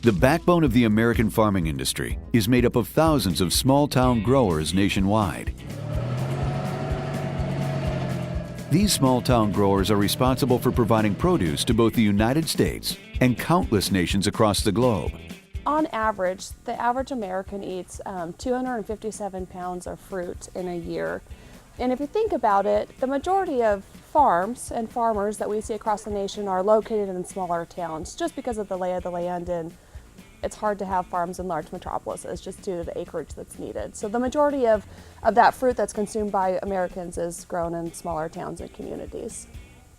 The backbone of the American farming industry is made up of thousands of small-town growers nationwide. These small-town growers are responsible for providing produce to both the United States and countless nations across the globe. On average, the average American eats 257 pounds of fruit in a year. And if you think about it, the majority of farms and farmers that we see across the nation are located in smaller towns just because of the lay of the land, and it's hard to have farms in large metropolises just due to the acreage that's needed. So the majority of that fruit that's consumed by Americans is grown in smaller towns and communities.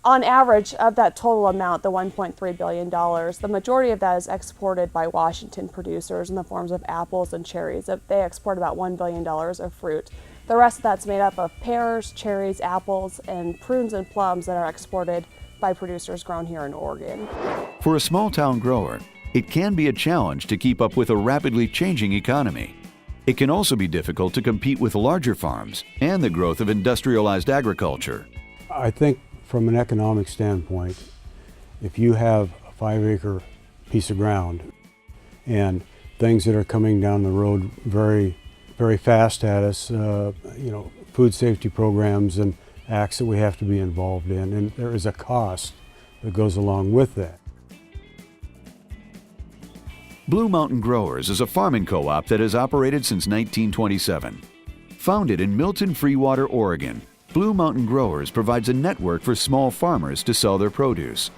On average, of that total amount, the $1.3 billion, the majority of that is exported by Washington producers in the forms of apples and cherries. They export about $1 billion of fruit. The rest of that's made up of pears, cherries, apples, and prunes and plums that are exported by producers grown here in Oregon. For a small-town grower, it can be a challenge to keep up with a rapidly changing economy. It can also be difficult to compete with larger farms and the growth of industrialized agriculture. I think from an economic standpoint, if you have a 5-acre piece of ground and things that are coming down the road very fast at us, food safety programs and acts that we have to be involved in, and there is a cost that goes along with that. Blue Mountain Growers is a farming co-op that has operated since 1927. Founded in Milton Freewater, Oregon, Blue Mountain Growers provides a network for small farmers to sell their produce.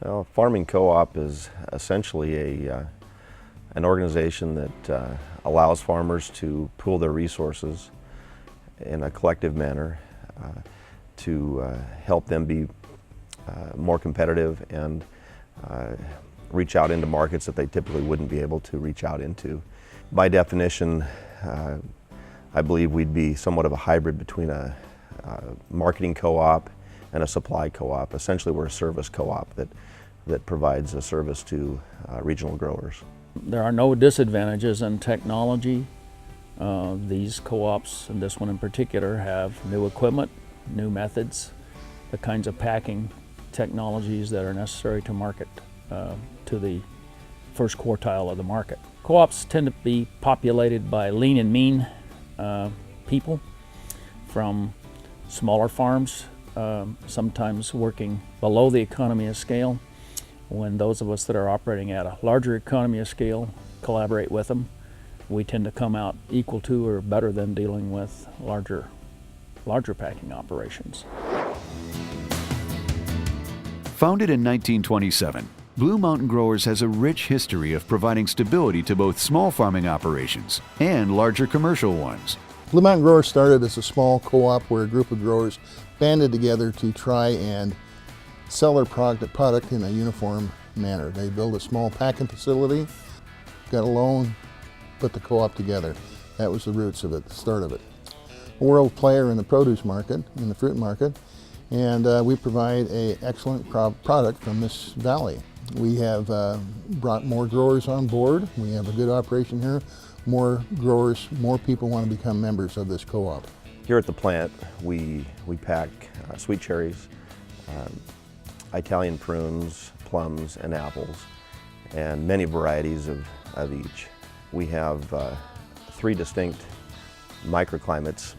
Well, farming co-op is essentially an organization that allows farmers to pool their resources in a collective manner to help them be more competitive and reach out into markets that they typically wouldn't be able to reach out into. By definition, I believe we'd be somewhat of a hybrid between a marketing co-op and a supply co-op. Essentially, we're a service co-op that provides a service to regional growers. There are no disadvantages in technology. These co-ops, and this one in particular, have new equipment, new methods, the kinds of packing technologies that are necessary to market to the first quartile of the market. Co-ops tend to be populated by lean and mean people from smaller farms, sometimes working below the economy of scale. When those of us that are operating at a larger economy of scale collaborate with them, we tend to come out equal to or better than dealing with larger packing operations. Founded in 1927, Blue Mountain Growers has a rich history of providing stability to both small farming operations and larger commercial ones. Blue Mountain Growers started as a small co-op where a group of growers banded together to try and sell their product in a uniform manner. They built a small packing facility, got a loan, put the co-op together. That was the roots of it, the start of it. A world player in the produce market, in the fruit market, and we provide an excellent product from this valley. We have brought more growers on board. We have a good operation here. More growers, more people want to become members of this co-op. Here at the plant, we pack sweet cherries, Italian prunes, plums, and apples, and many varieties of each. We have 3 distinct microclimates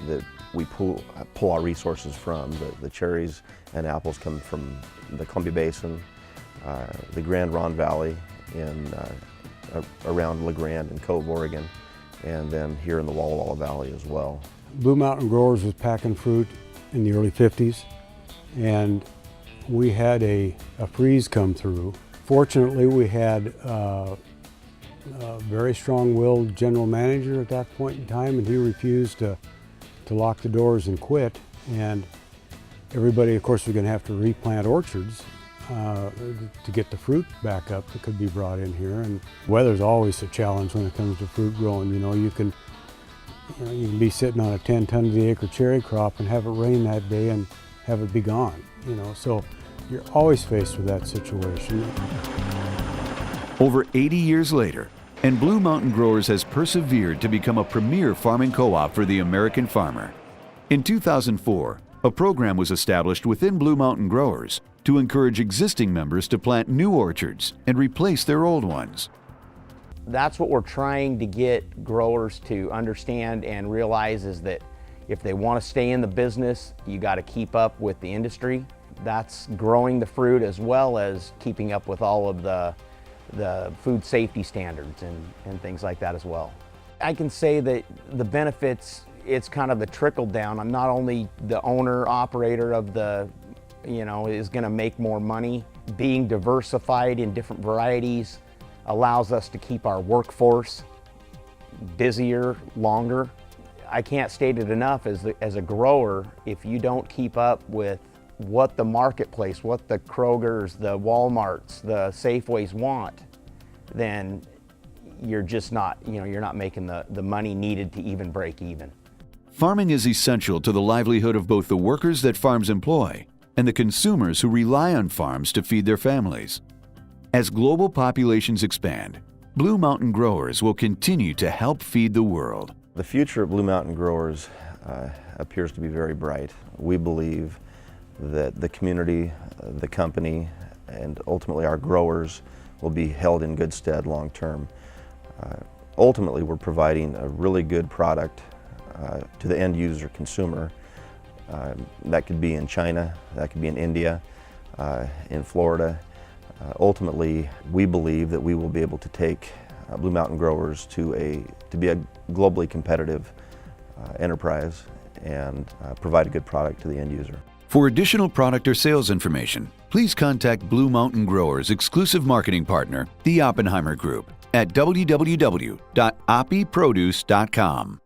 that we pull our resources from. The cherries and apples come from the Columbia Basin, the Grand Ronde Valley around La Grande and Cove, Oregon, and then here in the Walla Walla Valley as well. Blue Mountain Growers was packing fruit in the early 50s, and we had a freeze come through. Fortunately, we had a very strong-willed general manager at that point in time, and he refused to lock the doors and quit. And everybody, of course, was going to have to replant orchards to get the fruit back up that could be brought in here. And weather's always a challenge when it comes to fruit growing. You can be sitting on a 10 ton of the acre cherry crop and have it rain that day and have it be gone. So you're always faced with that situation. Over 80 years later, and Blue Mountain Growers has persevered to become a premier farming co-op for the American farmer. In 2004, a program was established within Blue Mountain Growers to encourage existing members to plant new orchards and replace their old ones. That's what we're trying to get growers to understand and realize, is that if they want to stay in the business, you got to keep up with the industry. That's growing the fruit as well as keeping up with all of the food safety standards and things like that as well. I can say that the benefits, it's kind of the trickle down. I'm not only the owner, operator of the, is going to make more money. Being diversified in different varieties allows us to keep our workforce busier, longer. I can't state it enough, as a grower, if you don't keep up with what the marketplace, what the Krogers, the Walmarts, the Safeways want, then you're just not, you're not making the money needed to even break even. Farming is essential to the livelihood of both the workers that farms employ and the consumers who rely on farms to feed their families. As global populations expand, Blue Mountain Growers will continue to help feed the world. The future of Blue Mountain Growers appears to be very bright. We believe that the community, the company, and ultimately our growers will be held in good stead long term. Ultimately, we're providing a really good product to the end user consumer. That could be in China, that could be in India, in Florida. Ultimately, we believe that we will be able to take Blue Mountain Growers to be a globally competitive enterprise and provide a good product to the end user. For additional product or sales information, please contact Blue Mountain Growers' exclusive marketing partner, the Oppenheimer Group, at www.oppyproduce.com.